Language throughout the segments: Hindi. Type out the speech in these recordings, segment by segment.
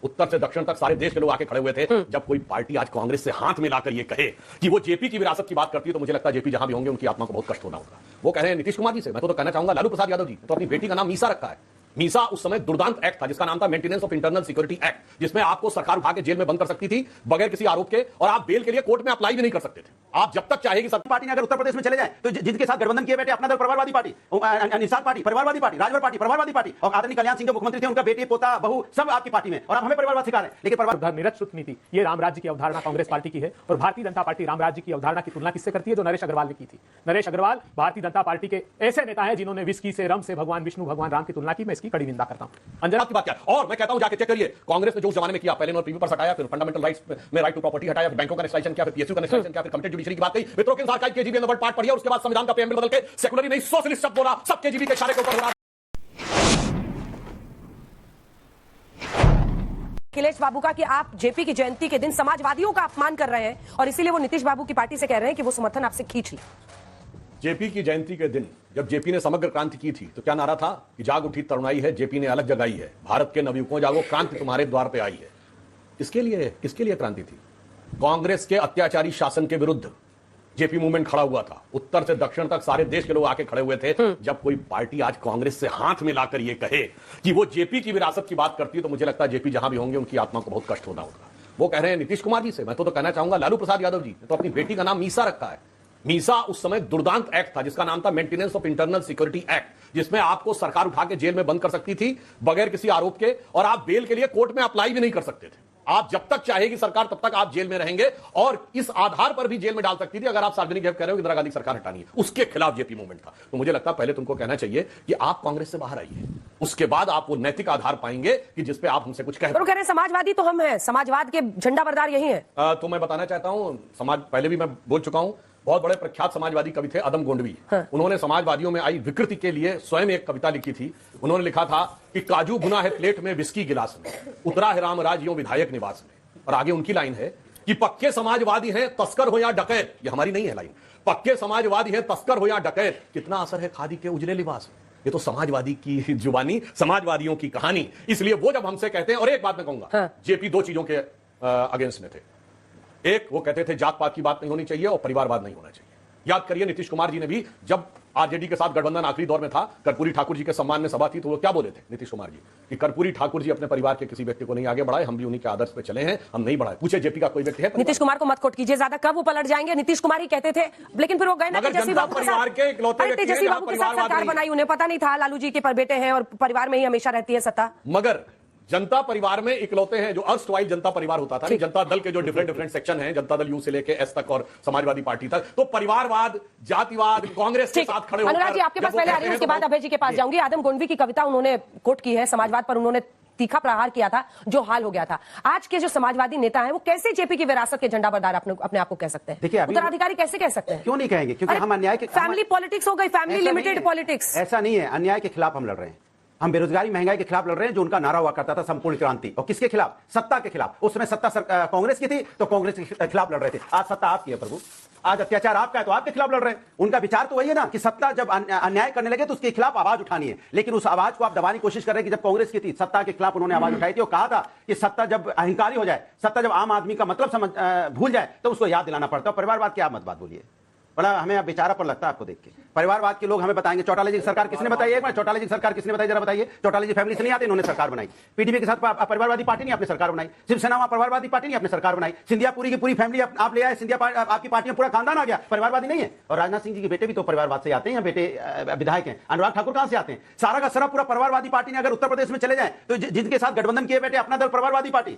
उत्तर से दक्षिण तक सारे देश के लोग आके खड़े हुए थे। जब कोई पार्टी आज कांग्रेस से हाथ मिलाकर ये कहे कि वो जेपी की विरासत की बात करती है, तो मुझे लगता है जेपी जहां भी होंगे उनकी आत्मा को बहुत कष्ट होना होगा। वो कह रहे हैं नीतीश कुमार जी से, मैं तो कहना चाहूंगा लालू प्रसाद यादव जी तो अपनी बेटी का नाम मीसा रखा है। मीसा उस समय दुर्दांत एक्ट था जिसका नाम था maintenance of internal security act, जिसमें आपको सरकार उठा के जेल में बंद कर सकती थी बगैर किसी आरोप के, और आप बेल के लिए कोर्ट में अप्लाई भी नहीं कर सकते थे। आप जब तक चाहेगी सब पार्टी ने अगर उत्तर प्रदेश में चले जाए तो जिनके साथ गठबंधन किए बैठे अपना दल परिवारवादी पार्टी, निषाद पार्टी परिवारवादी पार्टी, राजभर पार्टी परिवारवादी पार्टी, और आदरणीय कल्याण सिंह जो मुख्यमंत्री थे उनका बेटी पोता बहू सब आपकी पार्टी में, और आप हमें परिवारवाद सिखा रहे हैं। लेकिन परिवार निरक्षुत नीति, ये राम राज्य की अवधारणा कांग्रेस पार्टी की है, और भारतीय जनता पार्टी राम राज्य की अवधारणा की तुलना किससे करती है? जो नरेश अग्रवाल ने की थी। नरेश अग्रवाल भारतीय जनता पार्टी के ऐसे नेता हैं जिन्होंने विस्की से, रम से भगवान विष्णु भगवान राम की तुलना की। मैं इसकी कड़ी निंदा करता हूं। अंजना की बात क्या, और मैं कहता हूं जाके चेक करिए कांग्रेस ने जो उस जमाने में किया, पहले उन्होंने पीवी पर हटाया, फिर फंडामेंटल राइट्स में राइट टू प्रॉपर्टी हटाया, फिर बैंकों का नेशनलाइजेशन किया, फिर पीएसयू का नेशनलाइजेशन किया, फिर कमिटेड जुडिशरी की बात कही, वित्रों के अनुसार केजीबी नंबर पार्ट पढ़िया, उसके बाद संविधान का प्रेएम्बल बदल के सेकुलर नहीं सोशलिस्ट शब्द बोला, सब केजीबी के इशारे के ऊपर हो रहा। अखिलेश बाबू का कि आप जेपी की जयंती के दिन समाजवादियों का अपमान कर रहे हैं और इसीलिए वो नीतीश बाबू की पार्टी से कह रहे हैं कि वो समर्थन आपसे खींच ले। जेपी की जयंती के दिन जब जेपी ने समग्र क्रांति की थी तो क्या नारा था कि जाग उठी तरुणाई है, जेपी ने अलग जगाई है, भारत के नवयुवकों जागो, क्रांति तुम्हारे द्वार पे आई है। किसके लिए क्रांति थी? कांग्रेस के अत्याचारी शासन के विरुद्ध जेपी मूवमेंट खड़ा हुआ था। उत्तर से दक्षिण तक सारे देश के लोग आके खड़े हुए थे। जब कोई पार्टी आज कांग्रेस से हाथ मिलाकर ये कहे कि वो जेपी की विरासत की बात करती है, तो मुझे लगता है जेपी जहां भी होंगे उनकी आत्मा को बहुत कष्ट होना होगा। वो कह रहे हैं नीतीश कुमार जी से, मैं तो कहना चाहूंगा लालू प्रसाद यादव जी तो अपनी बेटी का नाम मीसा रखा है। मीसा उस समय दुर्दांत एक्ट था जिसका नाम था maintenance of internal security act, जिसमें आपको सरकार उठा के जेल में बंद कर सकती थी बगैर किसी आरोप के, और आप बेल के लिए कोर्ट में अप्लाई भी नहीं कर सकते थे। आप जब तक चाहेगी सरकार तब तक आप जेल में रहेंगे, और इस आधार पर भी जेल में डाल सकती थी अगर आप सार्वजनिक कह रहे हो इंदिरा गांधी सरकार हटानी है। उसके खिलाफ जेपी मूवमेंट था। तो मुझे लगता है पहले तुमको कहना चाहिए कि आप कांग्रेस से बाहर आइए, उसके बाद आप वो नैतिक आधार पाएंगे कि जिसपे आप हमसे कुछ कह रहे हैं। समाजवादी तो हम हैं, समाजवाद के झंडा बरदार यही है। तो मैं बताना चाहता हूं, समाज पहले भी मैं बोल चुका हूं, बहुत बड़े प्रख्यात समाजवादी कवि थे अदम गोंडवी। उन्होंने समाजवादियों में आई विकृति के लिए स्वयं एक कविता लिखी थी। उन्होंने लिखा था कि काजू भुना है प्लेट में, विस्की गिलास में, उतरा है राम राज यूं विधायक निवास में। और आगे उनकी लाइन है कि पक्के समाजवादी हैं तस्कर हो या डकैत, ये हमारी नहीं है लाइन, पक्के समाजवादी हैं तस्कर हो या डकैत, कितना असर है खादी के उजले लिबास में। ये तो समाजवादी की जुबानी, समाजवादियों की कहानी। इसलिए वो जब हमसे कहते हैं, और एक बात मैं कहूंगा, जेपी दो चीजों के अगेंस्ट में थे। एक, वो कहते थे जात पात की बात नहीं होनी चाहिए और परिवारवाद नहीं होना चाहिए। याद करिए नीतीश कुमार जी ने भी जब आरजेडी के साथ गठबंधन आखिरी दौर में था, कर्पूरी ठाकुर जी के सम्मान में सभा थी, तो वो क्या बोले थे नीतीश कुमार जी कि कर्पूरी ठाकुर जी अपने परिवार के किसी व्यक्ति को नहीं आगे बढ़ाए, हम भी उन्हीं के आदर्श पे चले हैं, हम नहीं बढ़ाए। पूछे जेपी का कोई व्यक्ति है? नीतीश कुमार को मत कोट कीजिए ज्यादा, कब वो पलट जाएंगे? नीतीश कुमार ही कहते थे, लेकिन फिर वो गए ना तेजस्वी बाबू के साथ सरकार बनाई। उन्हें पता नहीं था लालू जी के बेटे हैं और परिवार में ही हमेशा रहती है सत्ता। मगर जनता परिवार में इकलौते हैं जो अर्स्टवाइल जनता परिवार होता था, जनता दल के जो डिफरेंट सेक्शन हैं, जनता दल यू से लेके एस तक और समाजवादी पार्टी तक, तो परिवारवाद, जातिवाद, कांग्रेस के साथ खड़े होकर। अनुराग जी आपके पास पहले आ रही है, उसके बाद अभय जी के पास जाऊंगी। आदम गोंडवी की कविता उन्होंने कोट की है, समाजवाद पर उन्होंने तीखा प्रहार किया था, जो हाल हो गया था। आज के जो समाजवादी नेता हैं वो कैसे जेपी की विरासत के झंडा बरदार अपने आप को कह सकते हैं? देखिए, उत्तराधिकारी कैसे कह सकते हैं? क्यों नहीं कहेंगे? क्योंकि हम अन्याय के, फैमिली पॉलिटिक्स हो गई, फैमिली लिमिटेड पॉलिटिक्स। ऐसा नहीं है, अन्याय के खिलाफ हम लड़ रहे हैं। हम बेरोजगारी महंगाई के खिलाफ लड़ रहे हैं, जो उनका नारा हुआ करता था संपूर्ण क्रांति। और किसके खिलाफ? सत्ता के खिलाफ। उस समय सत्ता कांग्रेस की थी तो कांग्रेस के खिलाफ लड़ रहे थे। आज सत्ता आपकी है प्रभु, आज अत्याचार आपका है तो आपके खिलाफ लड़ रहे हैं। उनका विचार तो वही है ना कि सत्ता जब अन्याय करने लगे तो उसके खिलाफ आवाज उठानी है, लेकिन उस आवाज को आप दबाने की कोशिश कर रहे हैं कि जब कांग्रेस की थी सत्ता के खिलाफ उन्होंने आवाज उठाई थी और कहा था कि सत्ता जब अहंकारी हो जाए, सत्ता जब आम आदमी का मतलब भूल जाए तो उसको याद दिलाना पड़ता है। परिवारवाद की आप मत बात बोलिए, बड़ा हमें अब बेचारा पर लगता है आपको देख के। परिवारवाद के लोग हमें बताएंगे चौटाला जी की सरकार किसने बताई? एक मिनट, चौटाला जी की सरकार किसने बताई जरा बताइए। चौटाला जी फैमिली से नहीं आते, इन्होंने सरकार बनाई। पीडीपी के साथ परिवारवादी पार्टी नहीं, आपने सरकार बनाई। शिवसेना वहां परिवारवादी पार्टी नहीं, आपने सरकार बनाई। सिंधिया पूरी की पूरी फैमिली आप ले आए, सिंधिया आपकी पार्टी में पूरा खानदान आ गया, परिवारवादी नहीं है। और राजनाथ सिंह जी के बेटे भी तो परिवारवाद से आते हैं, बेटे विधायक हैं। अनुराग ठाकुर कहां से आते हैं? सारा का सारा पूरा परिवारवादी पार्टी ने अगर उत्तर प्रदेश में चले जाए तो जिनके साथ गठबंधन किए बैठे अपना दल परिवारवादी पार्टी,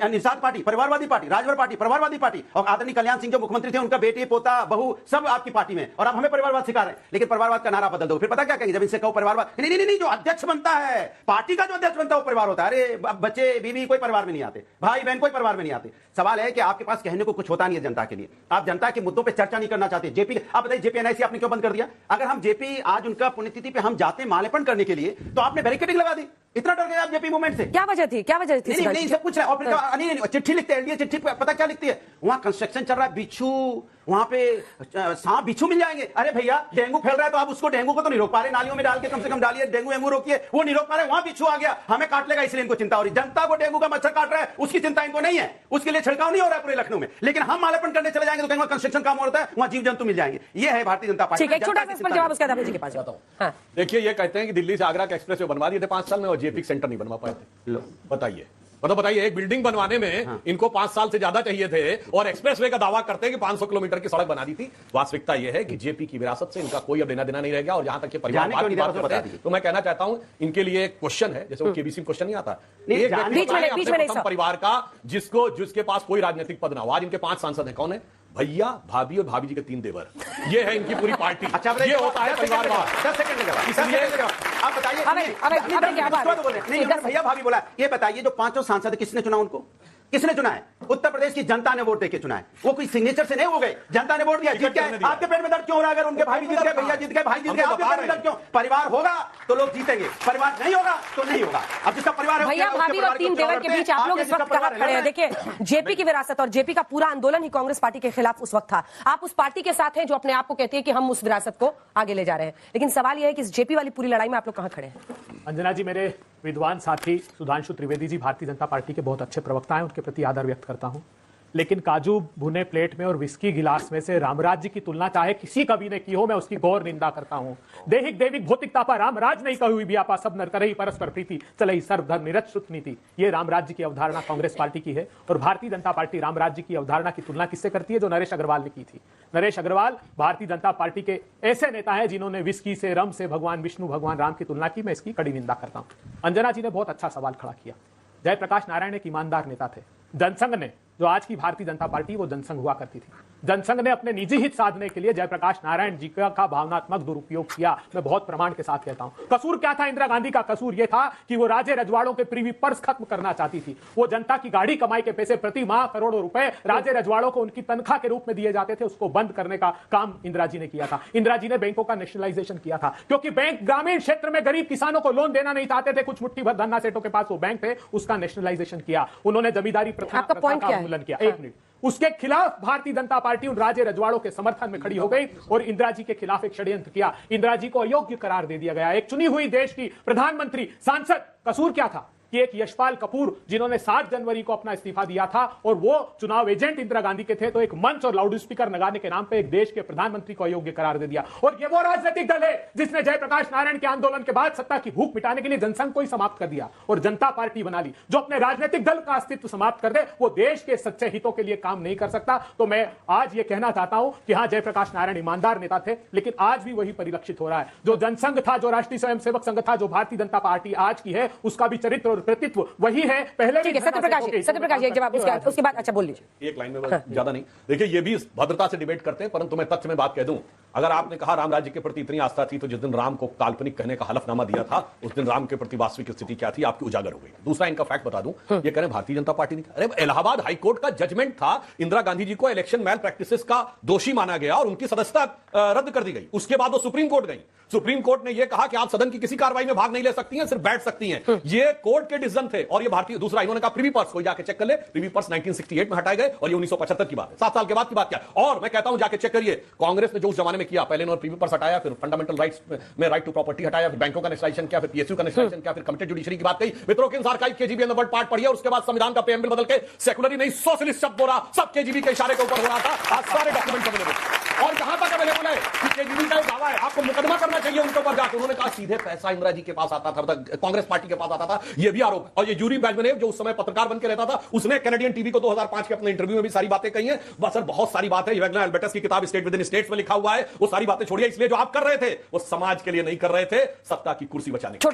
निषाद पार्टी परिवारवादी पार्टी, राजभर पार्टी परिवारवादी पार्टी, और आदरणीय कल्याण सिंह जो मुख्यमंत्री थे उनका बेटे पोता बहू सब आपकी पार्टी में, और आप हमें परिवारवाद सिखा रहे हैं। लेकिन परिवारवाद का नारा बदल दो, फिर पता क्या कहेंगे जब इनसे कहो परिवारवाद? नहीं नहीं नहीं, जो अध्यक्ष बनता है पार्टी का, जो अध्यक्ष बनता है वो परिवार होता है। अरे बच्चे बीवी कोई परिवार में नहीं आते, भाई बहन कोई परिवार में नहीं आते। सवाल है कि आपके पास कहने को कुछ होता नहीं है जनता के लिए, आप जनता के मुद्दों पे चर्चा नहीं करना चाहते। जेपी, आप बताइए जेपी एनआईसी आपने क्यों बंद कर दिया? अगर हम जेपी आज उनका पुण्यतिथि पे हम जाते माल्यार्पण करने के लिए तो आपने बैरिकेडिंग लगा दी। इतना डर गए आप जेपी मूवमेंट से? क्या वजह थी, क्या वजह थी? नहीं नहीं, सब कुछ है। और फिर नहीं, चिट्ठी लिखते हैं, चिट्ठी पता क्या लिखती है वहां? कंस्ट्रक्शन चल रहा है, बिच्छू वहां पे सांप बिच्छू मिल जाएंगे। अरे भैया डेंगू फैल रहा है तो आप उसको, डेंगू को तो नहीं रोक पा रहे, नालियों में डाल के कम से कम डालिए, डेंगू वेंगू रोकिए, वो नहीं रोक पा रहे, वहां बिच्छू आ गया हमें काट लेगा, इसलिए इनको चिंता हो रही। जनता को डेंगू का मच्छर काट रहा है उसकी चिंता इनको नहीं है, उसके लिए छिड़काव नहीं हो रहा है पूरे लखनऊ में। लेकिन हम मालेपन करने चले जाएंगे तो कहेंगे कंस्ट्रक्शन काम होता है, वहां जीव जंतु मिल जाएंगे। ये है भारतीय जनता पार्टी। ठीक है, छोटा सा इस पर जवाब उसके बाद जी के पास जाता हूं। हाँ। देखिए, ये कहते हैं कि दिल्ली से आगरा का एक्सप्रेस वे बनवा दिए थे 5 साल में और जेपी सेंटर नहीं बनवा पाए थे। बताइए, मतलब बताइए, एक बिल्डिंग बनवाने में इनको 5 साल से ज्यादा चाहिए थे और एक्सप्रेसवे का दावा करते हैं कि 500 किलोमीटर की सड़क बना दी थी। वास्तविकता यह है कि जेपी की विरासत से इनका कोई अब लेना देना नहीं रह गया। और जहां तक ये परिवारवाद की बात करते हैं तो मैं कहना चाहता हूं, इनके लिए एक क्वेश्चन है, जैसे वो केबीसी में क्वेश्चन नहीं आता, एक व्यक्ति परिवार का जिसके पास कोई राजनीतिक पद ना हो। आज इनके 5 सांसद हैं, कौन है? भैया, भाभी और भाभी जी के 3 देवर। ये है इनकी पूरी पार्टी। अच्छा, ये होता है परिवारवाद। 10 सेकंड लगा, आप बताइए। नहीं, भैया भाभी बोला, ये बताइए जो 5 सांसद किसने चुना? उनको किसने चुना है? उत्तर प्रदेश की जनता ने वोट देके चुना है। वो कोई सिग्नेचर से नहीं हो गए, जनता ने वोट दिया। जीत गए, आपके पेट में दर्द क्यों हो रहा है? अगर उनके भाभी जीत गए, भैया जीत गए, भाई जीत गए, आपके पेट में दर्द क्यों? परिवार होगा तो लोग जीतेंगे, परिवार नहीं होगा तो नहीं होगा। अब जिसका परिवार है, भैया भाभी और 3 देवर के बीच आप लोग इस वक्त कहां खड़े हैं? देखिए, जेपी की विरासत और जेपी का पूरा आंदोलन ही कांग्रेस पार्टी के खिलाफ उस वक्त था। आप उस पार्टी के साथ हैं जो अपने आप को कहती है कि हम उस विरासत को आगे ले जा रहे हैं, लेकिन सवाल यह है कि इस जेपी वाली पूरी लड़ाई में आप लोग कहां खड़े हैं? अंजना जी, मेरे विद्वान साथी सुधांशु त्रिवेदी जी भारतीय जनता पार्टी के बहुत अच्छे प्रवक्ता हैं, उनके प्रति आदर व्यक्त करता हूं। लेकिन काजू भुने प्लेट में और विस्की गिलास में से रामराज्य की तुलना चाहे किसी कवि ने की हो, मैं उसकी गौर निंदा करता हूं। देहिक देविक भौतिकता पर रामराज नहीं कही हुई व्यापा, सब नर करही परस्पर प्रीति, चलई सर्वधर्म निरत श्रुत नीति। ये रामराज्य की अवधारणा कांग्रेस पार्टी की है और भारतीय जनता पार्टी रामराज्य की अवधारणा की तुलना किससे करती है? जो नरेश अग्रवाल ने की थी। नरेश अग्रवाल भारतीय जनता पार्टी के ऐसे नेता हैं जिन्होंने विस्की से, रम से भगवान विष्णु भगवान राम की तुलना की। मैं इसकी कड़ी निंदा करता हूं। अंजना जी ने बहुत अच्छा सवाल खड़ा किया। जयप्रकाश नारायण एक ईमानदार नेता थे। जनसंघ ने, जो आज की भारतीय जनता पार्टी, वो जनसंघ हुआ करती थी, जनसंघ ने अपने निजी हित साधने के लिए जयप्रकाश नारायण जी का भावनात्मक दुरुपयोग किया। मैं बहुत प्रमाण के साथ कहता हूं। कसूर क्या था इंदिरा गांधी का? कसूर यह था कि वो राजे रजवाड़ों के प्रीवी पर्स खत्म करना चाहती थी। वो जनता की गाड़ी कमाई के पैसे प्रति माह करोड़ों रुपए राजे रजवाड़ों को उनकी तनख्वाह के रूप में दिए जाते थे, उसको बंद करने का काम इंदिरा जी ने किया था। इंदिरा जी ने बैंकों का नेशनलाइजेशन किया था, क्योंकि बैंक ग्रामीण क्षेत्र में गरीब किसानों को लोन देना नहीं चाहते थे। कुछ मुट्ठी भर धन्ना सेठों के पास वो बैंक थे, उसका नेशनलाइजेशन किया उन्होंने। जमींदारी प्रथा का उन्मूलन किया। 1 मिनट, उसके खिलाफ भारतीय जनता पार्टी उन राजे रजवाड़ों के समर्थन में खड़ी हो गई और इंदिरा जी के खिलाफ एक षड्यंत्र किया। इंदिरा जी को अयोग्य करार दे दिया गया। एक चुनी हुई देश की प्रधानमंत्री, सांसद। कसूर क्या था कि एक यशपाल कपूर, जिन्होंने 7 जनवरी को अपना इस्तीफा दिया था और वो चुनाव एजेंट इंदिरा गांधी के थे, तो एक मंच और लाउड स्पीकर लगाने के नाम पे एक देश के प्रधानमंत्री को अयोग्य करार दे दिया। और ये वो राजनीतिक दल है जिसने जयप्रकाश नारायण के आंदोलन के बाद सत्ता की भूख मिटाने के लिए जनसंघ को ही समाप्त कर दिया और जनता पार्टी बना ली। जो अपने राजनीतिक दल का अस्तित्व समाप्त कर दे, वो देश के सच्चे हितों के लिए काम नहीं कर सकता। तो मैं आज ये कहना चाहता हूं कि हाँ, जयप्रकाश नारायण ईमानदार नेता थे, लेकिन आज भी वही परिलक्षित हो रहा है। जो जनसंघ था, जो राष्ट्रीय स्वयंसेवक संघ था, जो भारतीय जनता पार्टी आज की है, उसका भी चरित्र और कृतित्व वही है। पहले भी सत्यप्रकाश जी एक जवाब, उसके बाद अच्छा बोल लीजिए। एक लाइन में, ज्यादा नहीं। देखिए, ये भी भद्रता से डिबेट करते हैं, परंतु मैं तथ्य में बात कह दूं। अगर आपने कहा राम राज्य के प्रति इतनी आस्था थी, तो जिस दिन राम को काल्पनिक कहने का हलफनामा दिया था, उस दिन राम के प्रति वास्तविक स्थिति क्या थी आपकी उजागर हो गई। दूसरा इनका फैक्ट बता दूं, ये कह रहे भारतीय जनता पार्टी ने, अरे इलाहाबाद हाईकोर्ट का जजमेंट था, इंदिरा गांधी जी को इलेक्शन मैल प्रैक्टिसेस का दोषी माना गया और उनकी सदस्यता रद्द कर दी गई। उसके बाद वो सुप्रीम कोर्ट गई। सुप्रीम कोर्ट ने यह कहा कि आप सदन की किसी कार्रवाई में भाग नहीं ले सकती हैं, सिर्फ बैठ सकती हैं। ये कोर्ट के डिसीजन थे और ये भारतीय, दूसरा इन्होंने कहा प्रीवी पर्स, कोई जाके चेक कर ले, प्रीवी पर्स 1968 में हटाए गए और ये 1975 की बात है, 7 साल के बाद की बात क्या। और मैं कहता हूं जाके चेक करिए, कांग्रेस ने जो उस जमाने में किया, पहले इन्होंने प्रीवी पर्स हटाया, फिर फंडामेंटल राइट्स में राइट टू प्रॉपर्टी हटाया, फिर बैंकों का नेशनलाइजेशन किया, फिर पीएसयू का नेशनलाइजेशन किया, फिर कमिटेड जुडिशरी की बात कही, मित्रों के archive KGB and the world part पढ़िए। उसके बाद संविधान का प्रीएम्बल बदल के सेकुलर नहीं सोशलिस्ट शब्द बोला, सब केजीबी के इशारे के ऊपर हो रहा था। आज सारे डॉक्यूमेंट अवेलेबल और जहां तक अवेलेबल है कि केजीबी का दावा है, आपको मुकदमा करना चाहिए उनके ऊपर जाकर। उन्होंने कहा सीधे पैसा इंदिरा जी के पास आता था, कांग्रेस पार्टी के पास आता था, यह भी आरोप। और ये यूरी बैजमेनेव जो उस समय पत्रकार बनकर रहता था, उसने कैनेडियन टीवी को 2005 के अपने इंटरव्यू में भी सारी बातें कही हैं। बस सर, बहुत सारी बात है, इवेग्ना एल्बर्टस की किताब स्टेट विद इन स्टेट्स में लिखा हुआ है, वो सारी बातें छोड़िए। इसलिए जो आप कर रहे थे वो समाज के लिए नहीं कर रहे थे, सत्ता की कुर्सी बचाने के लिए।